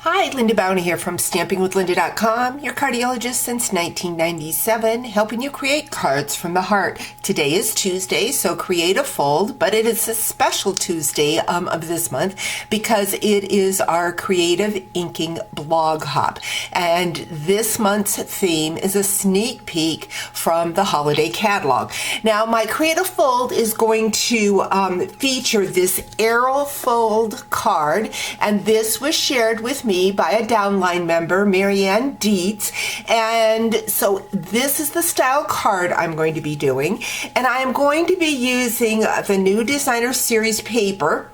Hi, LindaBauwin here from StampingWithLinda.com, your cardiologist since 1997, helping you create cards from the heart. Today is Tuesday, so create a fold, but it is a special Tuesday of this month because it is our creative inking blog hop. And this month's theme is a sneak peek from the holiday catalog. Now, my creative fold is going to feature this arrow fold card, and this was shared with me by a downline member, Marianne Dietz. And so this is the style card I'm going to be doing, and I am going to be using the new designer series paper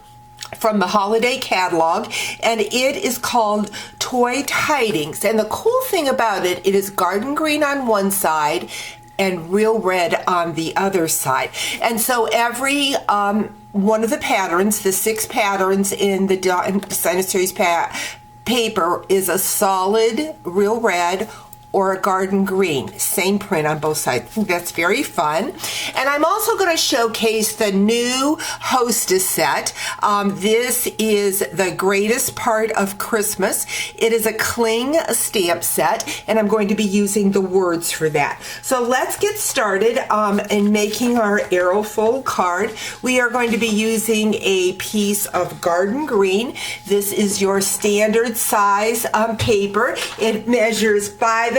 from the holiday catalog, and it is called Toy Tidings. And the cool thing about it, it is garden green on one side and real red on the other side. And so every one of the patterns, the 6 patterns in the designer series paper, is a solid real red or a garden green. Same print on both sides. That's very fun. And I'm also going to showcase the new Hostess set. This is the greatest part of Christmas. It is a cling stamp set, and I'm going to be using the words for that. So let's get started in making our arrow fold card. We are going to be using a piece of garden green. This is your standard size paper. It measures 5.5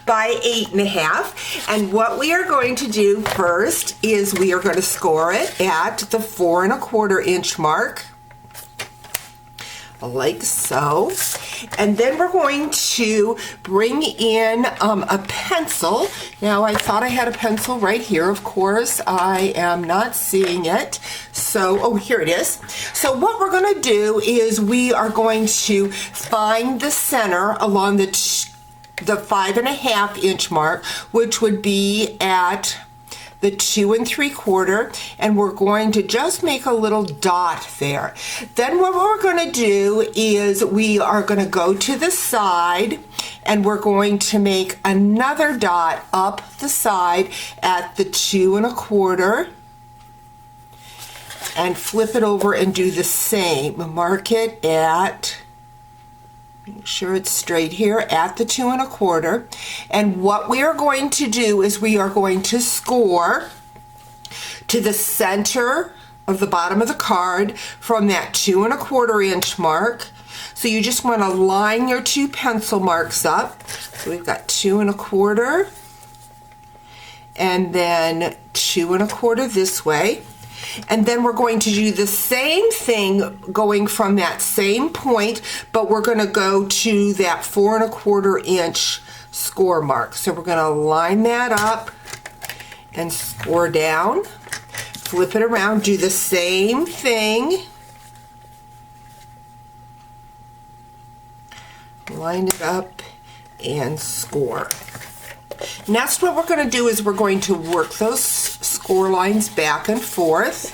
by 8.5. And what we are going to do first is we are going to score it at the 4 1/4 inch mark, like so. And then we're going to bring in a pencil. Now, I thought I had a pencil right here. Of course, I am not seeing it. So, oh, here it is. So what we're going to do is we are going to find the center along the 5.5 inch mark, which would be at the 2 3/4, and we're going to just make a little dot there. Then what we're going to do is we are going to go to the side, and we're going to make another dot up the side at the 2 1/4, and flip it over and do the same. Mark it at, make sure it's straight here, at the 2 1/4. And what we are going to do is we are going to score to the center of the bottom of the card from that 2 1/4 inch mark. So you just want to line your 2 pencil marks up. So we've got 2 1/4 and then 2 1/4 this way. And then we're going to do the same thing going from that same point, but we're going to go to that 4 1/4 inch score mark. So we're going to line that up and score down, flip it around, do the same thing, line it up and score. Next, what we're going to do is we're going to work those score lines back and forth.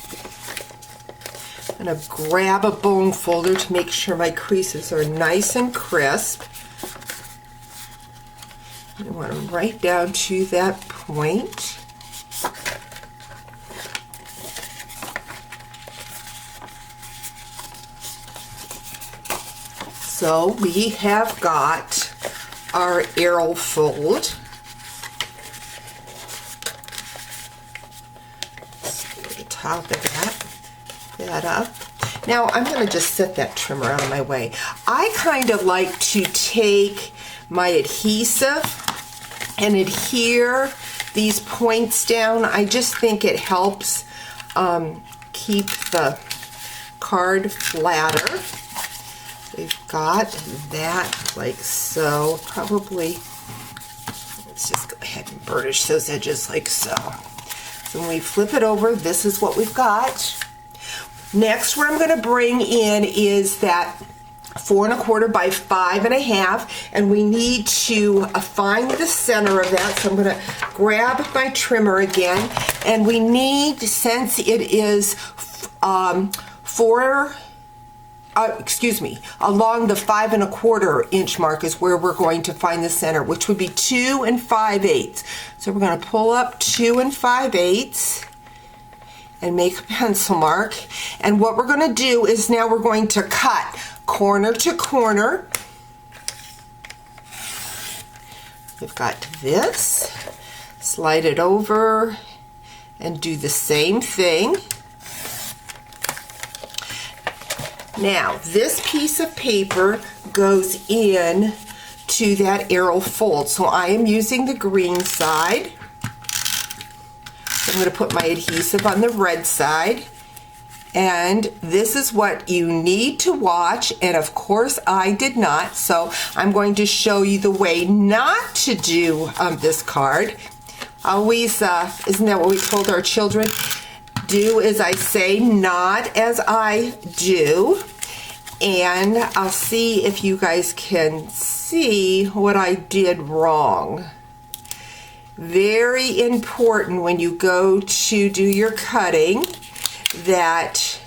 I'm going to grab a bone folder to make sure my creases are nice and crisp. I want them right down to that point. So we have got our arrow fold. Top of that up. Now I'm going to just set that trimmer out of my way. I kind of like to take my adhesive and adhere these points down. I just think it helps keep the card flatter. We've got that like so. Probably, let's just go ahead and burnish those edges like so. So when we flip it over, this is what we've got. Next, what I'm going to bring in is that 4 1/4 by 5.5, and we need to find the center of that. So I'm going to grab my trimmer again, and we need, since it is along the 5 1/4 inch mark is where we're going to find the center, which would be 2 5/8. So we're going to pull up 2 5/8 and make a pencil mark. And what we're going to do is now we're going to cut corner to corner. We've got this, slide it over and do the same thing. Now, this piece of paper goes in to that arrow fold. So I am using the green side. So I'm going to put my adhesive on the red side. And this is what you need to watch, and of course I did not, so I'm going to show you the way not to do this card. Always, isn't that what we told our children? Do as I say, not as I do. And I'll see if you guys can see what I did wrong. Very important when you go to do your cutting that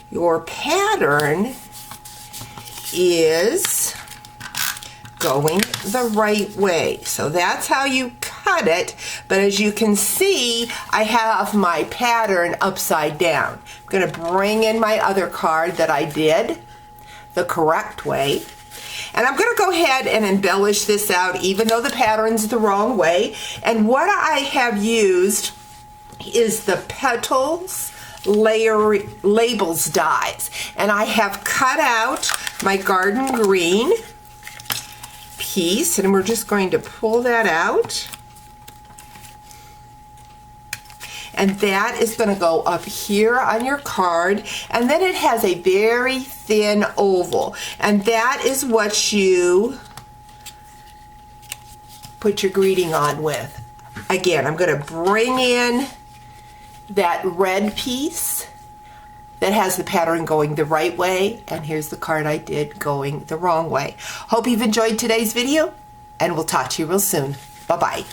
your pattern is going the right way. So that's how you cut it, but as you can see, I have my pattern upside down. I'm going to bring in my other card that I did the correct way, and I'm going to go ahead and embellish this out even though the pattern's the wrong way. And what I have used is the Petals Labels dies, and I have cut out my garden green piece, and we're just going to pull that out, and that is going to go up here on your card. And then it has a very thin oval, and that is what you put your greeting on with. Again, I'm going to bring in that red piece that has the pattern going the right way, and here's the card I did going the wrong way. Hope you've enjoyed today's video, and we'll talk to you real soon. Bye-bye.